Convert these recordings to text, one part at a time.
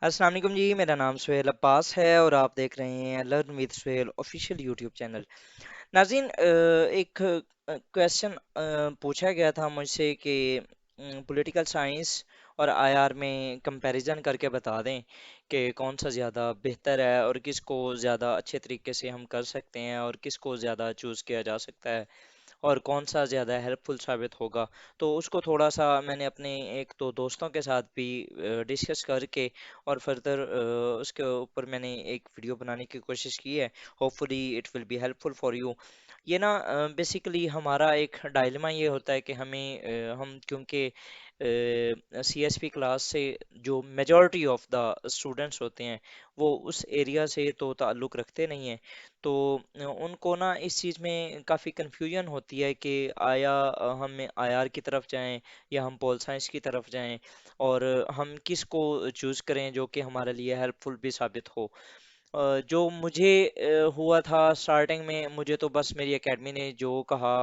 अस्सलाम वालेकुम जी। मेरा नाम सुहेल अब्बास है और आप देख रहे हैं learn with Suhail official YouTube channel. नाज़रीन, एक क्वेश्चन पूछा गया था मुझसे कि पॉलिटिकल साइंस और आईआर में कंपैरिजन करके बता दें कि कौन सा ज़्यादा बेहतर है और किसको ज़्यादा अच्छे तरीके से हम कर सकते हैं और किसको ज़्यादा चूज़ किया जा सकता है और कौन सा ज़्यादा हेल्पफुल साबित होगा। तो उसको थोड़ा सा मैंने अपने एक दो दोस्तों के साथ भी डिस्कस करके और फर्दर उसके ऊपर मैंने एक वीडियो बनाने की कोशिश की है। Hopefully it will be helpful for you. ये ना बेसिकली हमारा एक डायलेमा ये होता है कि हम क्योंकि सीएसपी क्लास से जो मेजॉरिटी ऑफ द स्टूडेंट्स होते हैं वो उस एरिया से तो ताल्लुक़ रखते नहीं हैं। तो उनको ना इस चीज़ में काफ़ी कन्फ्यूजन होती है कि आया हम आईआर की तरफ जाएं या हम पॉल साइंस की तरफ जाएं और हम किस को चूज़ करें जो कि हमारे लिए हेल्पफुल भी साबित हो। जो मुझे हुआ था स्टार्टिंग में, मुझे तो बस मेरी एकेडमी ने जो कहा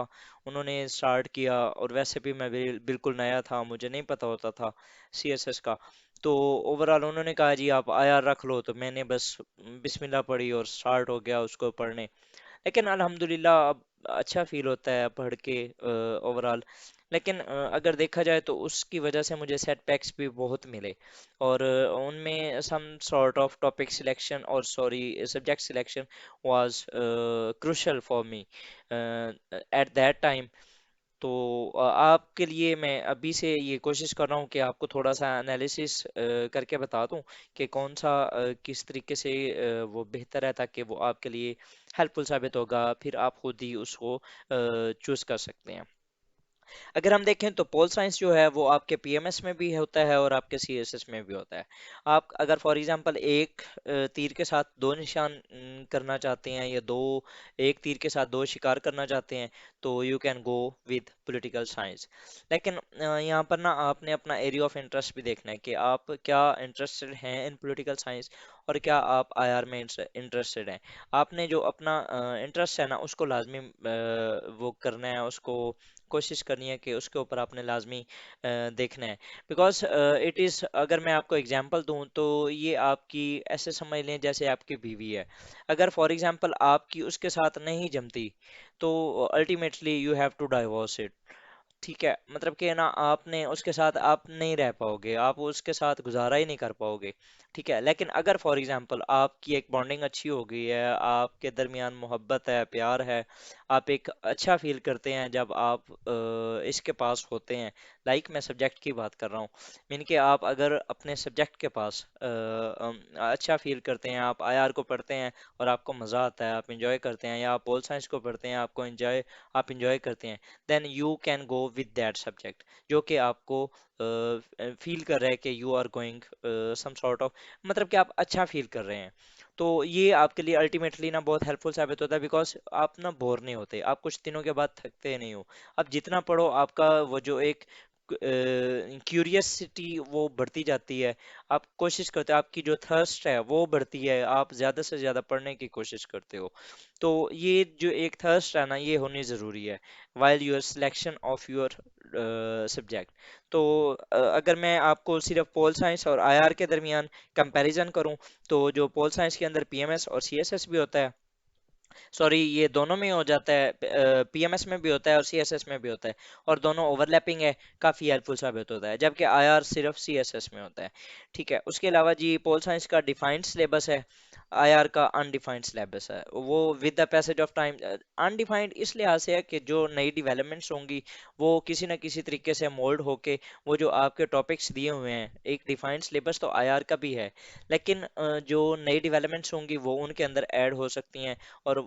उन्होंने स्टार्ट किया और वैसे भी मैं बिल्कुल नया था, मुझे नहीं पता होता था सीएसएस का। तो ओवरऑल उन्होंने कहा जी आप आईआर रख लो, तो मैंने बस बिस्मिल्लाह पढ़ी और स्टार्ट हो गया उसको पढ़ने। लेकिन अल्हम्दुलिल्लाह अब अच्छा फील होता है पढ़ के ओवरऑल। लेकिन अगर देखा जाए तो उसकी वजह से मुझे सेटबैक्स भी बहुत मिले और उनमें some sort of topic selection और sorry subject selection was crucial for me at that time. तो आपके लिए मैं अभी से ये कोशिश कर रहा हूँ कि आपको थोड़ा सा एनालिसिस करके बता दूँ कि कौन सा किस तरीके से वो बेहतर है ताकि वो आपके लिए हेल्पफुल साबित होगा, फिर आप खुद ही उसको चूज़ कर सकते हैं। अगर हम देखें तो पोल साइंस जो है वो आपके पीएमएस में भी होता है और आपके सीएसएस में भी होता है। आप अगर फॉर एग्जांपल एक तीर के साथ दो निशान करना चाहते हैं या दो एक तीर के साथ दो शिकार करना चाहते हैं तो you can go with political science. लेकिन यहाँ पर ना आपने अपना एरिया ऑफ इंटरेस्ट भी देखना है कि आप क्या इंटरेस्टेड हैं इन पॉलिटिकल साइंस और क्या आप आईआर में इंटरेस्टेड हैं। आपने जो अपना इंटरेस्ट है ना उसको लाजमी वो करना है, उसको कोशिश करनी है कि उसके ऊपर आपने लाजमी देखना है। बिकॉज इट इज़, अगर मैं आपको एग्जांपल दूं तो ये आपकी ऐसे समझ लें जैसे आपकी बीवी है। अगर फॉर एग्जांपल आपकी उसके साथ नहीं जमती तो ultimately you have to divorce it. ठीक है, मतलब कि ना आपने उसके साथ आप नहीं रह पाओगे, आप उसके साथ गुजारा ही नहीं कर पाओगे। ठीक है, लेकिन अगर फॉर एग्जांपल आपकी एक बॉन्डिंग अच्छी हो गई है, आपके दरमियान मोहब्बत है, प्यार है, आप एक अच्छा फील करते हैं जब आप इसके पास होते हैं। लाइक मैं सब्जेक्ट की बात कर रहा हूँ, मीन कि आप अगर अपने सब्जेक्ट के पास अच्छा फील करते हैं, आप आईआर को पढ़ते हैं और आपको मज़ा आता है, आप इंजॉय करते हैं, या आप पोल साइंस को पढ़ते हैं आपको आप इंजॉय करते हैं, then you can go with that subject जो कि आपको फील कर रहा है कि you are going some sort of, मतलब कि आप अच्छा फील कर रहे हैं। तो ये आपके लिए अल्टीमेटली ना बहुत हेल्पफुल साबित होता है, बिकॉज आप ना बोर नहीं होते, आप कुछ दिनों के बाद थकते नहीं हो। आप जितना पढ़ो आपका वो जो एक क्यूरियसिटी वो बढ़ती जाती है। आप कोशिश करते हो, आपकी जो थर्स्ट है वो बढ़ती है, आप ज़्यादा से ज़्यादा पढ़ने की कोशिश करते हो। तो ये जो एक थर्स्ट है ना ये होनी ज़रूरी है while your selection of your subject. तो अगर मैं आपको सिर्फ पोल साइंस और आईआर के दरमियान कंपैरिजन करूं तो जो पोल साइंस के अंदर पीएमएस और सीएसएस भी होता है, सॉरी ये दोनों में हो जाता है, पीएमएस में भी होता है और सीएसएस में भी होता है, और दोनों ओवरलैपिंग है, काफ़ी हेल्पफुल साबित होता है, जबकि आईआर सिर्फ सीएसएस में होता है। ठीक है, उसके अलावा जी पोल साइंस का डिफाइंड सिलेबस है, आईआर का अनडिफाइंड सिलेबस है। वो with the passage of time undefined इस लिहाज से है कि जो नई डेवलपमेंट्स होंगी वो किसी न किसी तरीके से मोल्ड होके वो जो आपके टॉपिक्स दिए हुए हैं, एक डिफाइंड सिलेबस तो आईआर का भी है, लेकिन जो नई डेवलपमेंट्स होंगी वो उनके अंदर ऐड हो सकती हैं और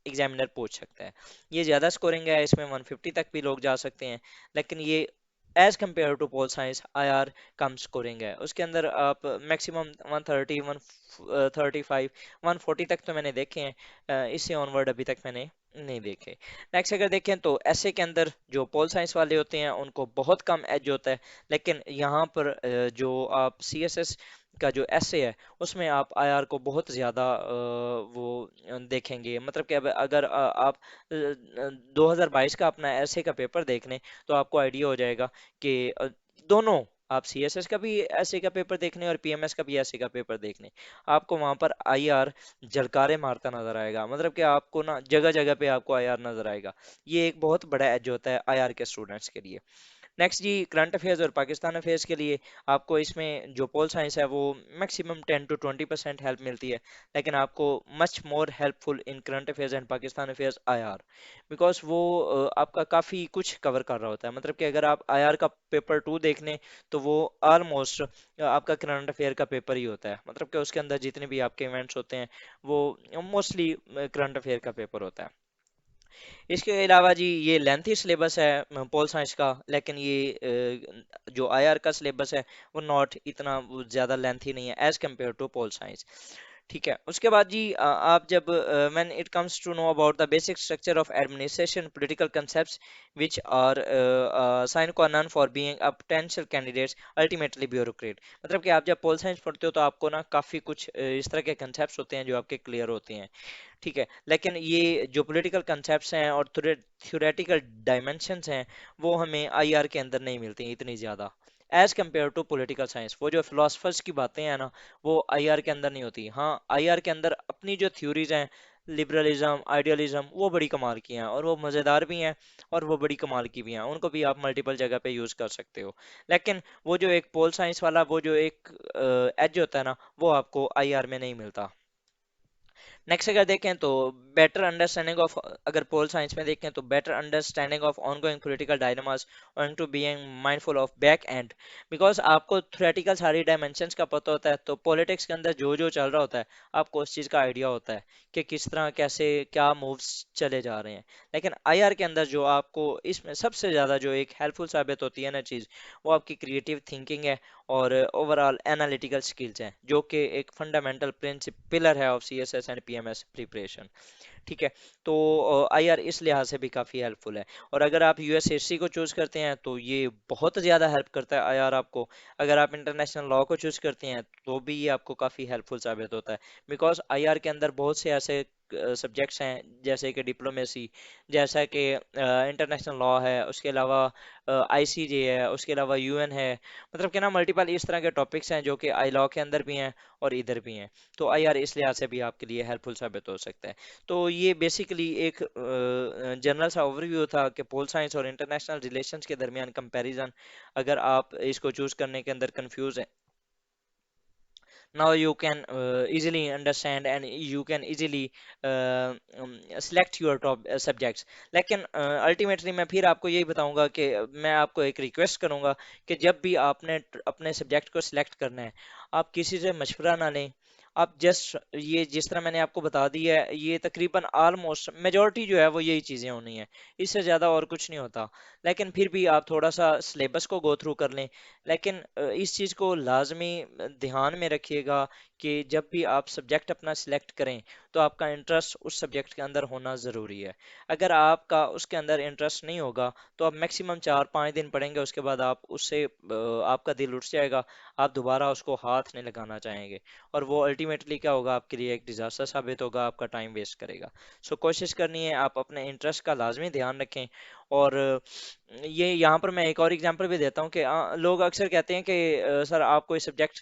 एग्जामिनर पूछ सकता है। ये ज़्यादा स्कोरिंग है, इसमें 150 तक भी लोग जा सकते हैं, लेकिन ये as compare to pol science IR कम स्कोरिंग है। उसके अंदर आप मैक्सिमम 130 135 140 तक तो मैंने देखे हैं, इससे ऑनवर्ड अभी तक मैंने नहीं देखे। नेक्स्ट अगर देखें तो ऐसे के अंदर जो पोल साइंस वाले होते हैं उनको बहुत कम एज होता है, लेकिन यहाँ पर जो आप सीएसएस का जो ऐसे है उसमें आप आईआर को बहुत ज़्यादा वो देखेंगे। मतलब कि अब अगर आप 2022 का अपना ऐसे का पेपर देख लें तो आपको आइडिया हो जाएगा कि दोनों आप सीएसएस का भी ऐसे का पेपर देखने और पीएमएस का भी ऐसे का पेपर देखने, आपको वहां पर आईआर झलकारे मारता नजर आएगा। मतलब कि आपको ना जगह जगह पे आपको आईआर नजर आएगा। ये एक बहुत बड़ा एज होता है आईआर के स्टूडेंट्स के लिए। नेक्स्ट जी, करंट अफेयर्स और पाकिस्तान अफेयर्स के लिए आपको इसमें जो पोल साइंस है वो मैक्सिमम 10 to 20% हेल्प मिलती है, लेकिन आपको much more helpful in current affairs and Pakistan affairs IR, because वो आपका काफ़ी कुछ कवर कर रहा होता है। मतलब कि अगर आप आईआर का पेपर 2 देख लें तो वो ऑलमोस्ट आपका करंट अफेयर का पेपर ही होता है। मतलब कि उसके अंदर जितने भी आपके इवेंट्स होते हैं वो मोस्टली करंट अफेयर का पेपर होता है। इसके अलावा जी ये लेंथी सिलेबस है पोल साइंस का, लेकिन ये जो आईआर का सिलेबस है वो नॉट इतना वो ज़्यादा लेंथी नहीं है as compare to pol science. ठीक है, उसके बाद जी आप जब when it comes to know about the basic structure of administration political concepts which are sine qua non for being a potential candidates ultimately bureaucrat। मतलब कि आप जब पोल साइंस पढ़ते हो तो आपको ना काफ़ी कुछ इस तरह के कंसेप्ट होते हैं जो आपके क्लियर होते हैं। ठीक है, लेकिन ये जो पॉलिटिकल कंसेप्ट्स हैं और थ्योरेटिकल डायमेंशंस हैं वो हमें आईआर के अंदर नहीं मिलती इतनी ज़्यादा as compare to political science. वो जो फिलोसफर्स की बातें हैं ना वो आईआर के अंदर नहीं होती। हाँ, आईआर के अंदर अपनी जो थ्योरीज हैं, लिबरलिज्म, आइडियलिज्म, वो बड़ी कमाल की हैं और वो मज़ेदार भी हैं और वो बड़ी कमाल की भी हैं, उनको भी आप मल्टीपल जगह पे यूज़ कर सकते हो। लेकिन वो जो एक पोल साइंस वाला वो जो एक एज होता है ना वो आपको आईआर में नहीं मिलता। नेक्स्ट अगर देखें तो बेटर अंडरस्टैंडिंग ऑफ, अगर पोल साइंस में देखें तो better understanding of ongoing political dynamics owing to being mindful of back end. Because आपको थ्योरेटिकल सारी डायमेंशंस का पता होता है तो पॉलिटिक्स के अंदर जो जो चल रहा होता है आपको उस चीज़ का आइडिया होता है कि किस तरह कैसे क्या मूव्स चले जा रहे हैं। लेकिन आईआर के अंदर जो आपको इसमें सबसे ज़्यादा जो एक हेल्पफुल साबित होती है ना चीज़, वो आपकी क्रिएटिव थिंकिंग है और ओवरऑल एनालिटिकल स्किल्स हैं, जो कि एक फंडामेंटल प्रिंसिप पिलर है of CSS and PMS preparation. ठीक है, तो आईआर इस लिहाज से भी काफ़ी हेल्पफुल है। और अगर आप यूएसएससी को चूज़ करते हैं तो ये बहुत ज़्यादा हेल्प करता है आईआर आपको। अगर आप इंटरनेशनल लॉ को चूज़ करते हैं तो भी ये आपको काफ़ी हेल्पफुल साबित होता है, बिकॉज आईआर के अंदर बहुत से ऐसे सब्जेक्ट्स हैं जैसे कि डिप्लोमेसी, जैसा कि इंटरनेशनल लॉ है, उसके अलावा आईसीजे है, उसके अलावा यूएन है। मतलब कि ना मल्टीपल इस तरह के टॉपिक्स हैं जो कि आई लॉ के अंदर भी हैं और इधर भी हैं। तो आईआर इस लिहाज से भी आपके लिए हेल्पफुल साबित हो सकता है। तो ये बेसिकली एक जनरल सा ओवरव्यू था कि पोल साइंस और इंटरनेशनल रिलेशंस के दरमियान कंपैरिजन। अगर आप इसको चूज करने के अंदर कंफ्यूज हैं, now you can easily understand and you can easily select your top subjects। लेकिन अल्टीमेटली मैं फिर आपको यही बताऊंगा कि मैं आपको एक रिक्वेस्ट करूंगा कि जब भी आपने अपने सब्जेक्ट को सिलेक्ट करना है आप किसी से मशवरा ना लें। आप जस्ट ये जिस तरह मैंने आपको बता दिया है ये तकरीबन ऑलमोस्ट मेजॉरिटी जो है वो यही चीज़ें होनी है, इससे ज़्यादा और कुछ नहीं होता। लेकिन फिर भी आप थोड़ा सा सिलेबस को गो थ्रू कर लें। लेकिन इस चीज़ को लाजमी ध्यान में रखिएगा कि जब भी आप सब्जेक्ट अपना सिलेक्ट करें तो आपका इंटरेस्ट उस सब्जेक्ट के अंदर होना ज़रूरी है। अगर आपका उसके अंदर इंटरेस्ट नहीं होगा तो आप मैक्सिमम 4-5 दिन पढ़ेंगे, उसके बाद आप उससे आपका दिल उठ जाएगा, आप दोबारा उसको हाथ नहीं लगाना चाहेंगे और वो अल्टीमेटली क्या होगा आपके लिए एक डिजास्टर साबित होगा, आपका टाइम वेस्ट करेगा। सो कोशिश करनी है आप अपने इंटरेस्ट का लाजमी ध्यान रखें। और ये यहाँ पर मैं एक और एग्जांपल भी देता हूँ कि लोग अक्सर कहते हैं कि सर आप कोई सब्जेक्ट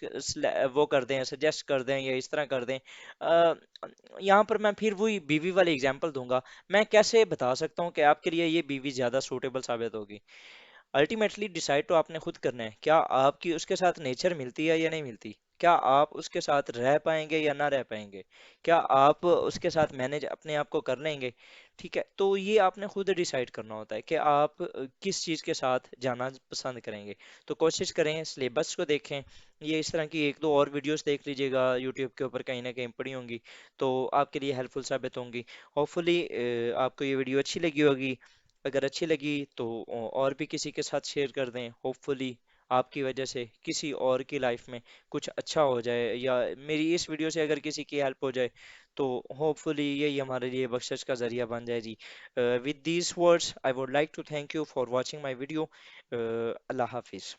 वो कर दें, सजेस्ट कर दें या इस तरह कर दें। अ, यहाँ पर मैं फिर वही बीवी वाली एग्जांपल दूंगा। मैं कैसे बता सकता हूँ कि आपके लिए ये बीवी ज़्यादा सूटेबल साबित होगी? अल्टीमेटली डिसाइड तो आपने खुद करना है, क्या आपकी उसके साथ नेचर मिलती है या नहीं मिलती, क्या आप उसके साथ रह पाएंगे या ना रह पाएंगे, क्या आप उसके साथ मैनेज अपने आप को कर लेंगे। ठीक है, तो ये आपने खुद डिसाइड करना होता है कि आप किस चीज़ के साथ जाना पसंद करेंगे। तो कोशिश करें सिलेबस को देखें, ये इस तरह की एक दो और वीडियोस देख लीजिएगा यूट्यूब के ऊपर, कहीं ना कहीं पड़ी होंगी तो आपके लिए हेल्पफुल साबित होंगी। होपफुली आपको ये वीडियो अच्छी लगी होगी। अगर अच्छी लगी तो और भी किसी के साथ शेयर कर दें। होपफुली आपकी वजह से किसी और की लाइफ में कुछ अच्छा हो जाए, या मेरी इस वीडियो से अगर किसी की हेल्प हो जाए तो होपफुली यही हमारे लिए बख्शिश का जरिया बन जाए जी। With these words I would like to thank you for watching my video. Allah हाफिज़।